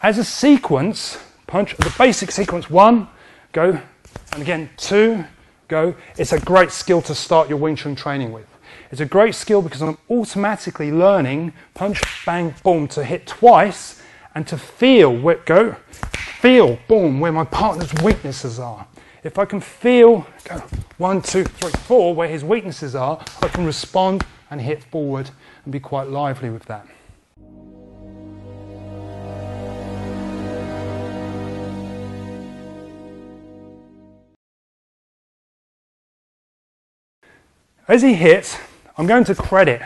As a sequence, punch, the basic sequence, 1, go, and again, 2, go. It's a great skill to start your Wing Chun training with. It's a great skill because I'm automatically learning punch, bang, boom, to hit twice and to feel, go, feel, boom, where my partner's weaknesses are. If I can feel, go, 1, 2, 3, 4, where his weaknesses are, I can respond and hit forward and be quite lively with that. As he hits, I'm going to credit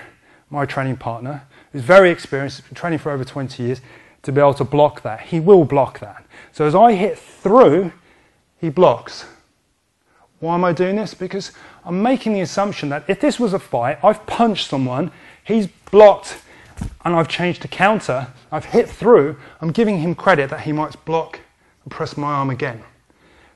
my training partner, who's very experienced, has been training for over 20 years, to be able to block that. He will block that. So as I hit through, he blocks. Why am I doing this? Because I'm making the assumption that if this was a fight, I've punched someone, he's blocked, and I've changed to counter, I've hit through, I'm giving him credit that he might block and press my arm again.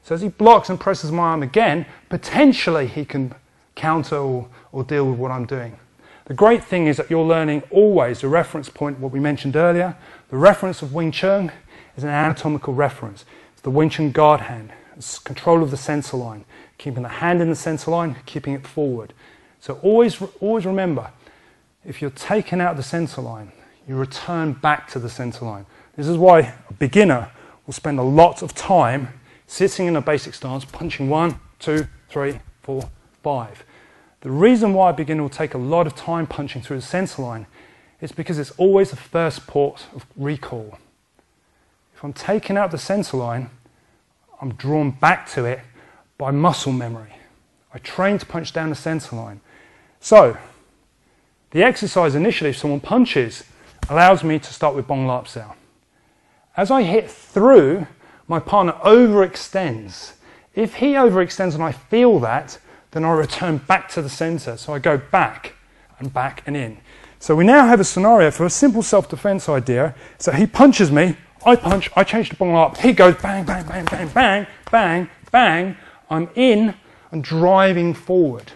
So as he blocks and presses my arm again, potentially he can counter or deal with what I'm doing. The great thing is that you're learning always the reference point, what we mentioned earlier. The reference of Wing Chun is an anatomical reference. It's the Wing Chun guard hand. It's control of the centreline, keeping the hand in the centreline, keeping it forward. So always remember, if you're taken out of the centreline, you return back to the centreline. This is why a beginner will spend a lot of time sitting in a basic stance, punching 1, 2, 3, 4, 5. The reason why a beginner will take a lot of time punching through the centreline is because it's always the first port of recall. If I'm taken out the centreline, I'm drawn back to it by muscle memory. I train to punch down the centreline. So, the exercise initially, if someone punches, allows me to start with Bong Lap Sao. As I hit through, my partner overextends. If he overextends and I feel that, then I return back to the center. So I go back and in. So we now have a scenario for a simple self-defense idea. So he punches me, I punch, I change to Bong Lap, he goes bang, bang, bang, bang, bang, bang, bang. I'm in and driving forward.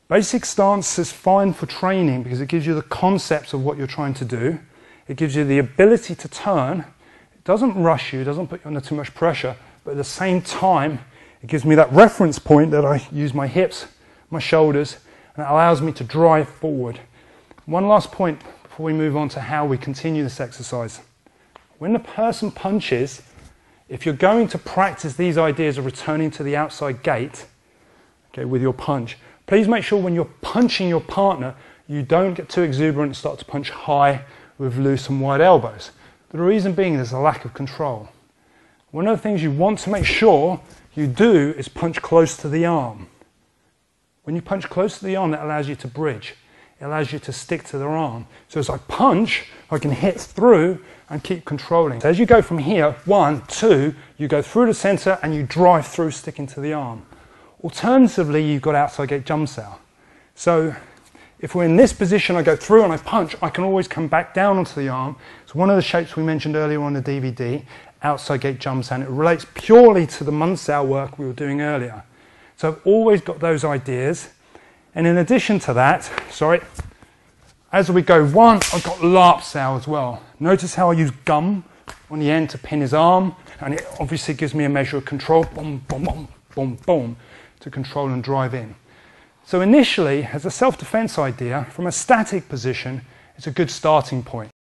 Basic stance is fine for training because it gives you the concepts of what you're trying to do. It gives you the ability to turn. It doesn't rush you, it doesn't put you under too much pressure, but at the same time, it gives me that reference point that I use my hips, my shoulders, and it allows me to drive forward. One last point before we move on to how we continue this exercise. When the person punches, if you're going to practice these ideas of returning to the outside gate, okay, with your punch, please make sure when you're punching your partner, you don't get too exuberant and start to punch high with loose and wide elbows. The reason being there's a lack of control. One of the things you want to make sure you do is punch close to the arm. When you punch close to the arm, that allows you to bridge. It allows you to stick to the arm. So as I punch, I can hit through and keep controlling. So as you go from here, 1, 2, you go through the center and you drive through sticking to the arm. Alternatively, you've got outside gate jump sao. So if we're in this position, I go through and I punch, I can always come back down onto the arm. It's one of the shapes we mentioned earlier on the DVD, outside gate jump sao, and it relates purely to the Man Sao work we were doing earlier. So I've always got those ideas. And in addition to that, as we go 1, I've got Lap Sao as well. Notice how I use gum on the end to pin his arm, and it obviously gives me a measure of control, boom, boom, boom, boom, boom, to control and drive in. So initially, as a self-defense idea, from a static position, it's a good starting point.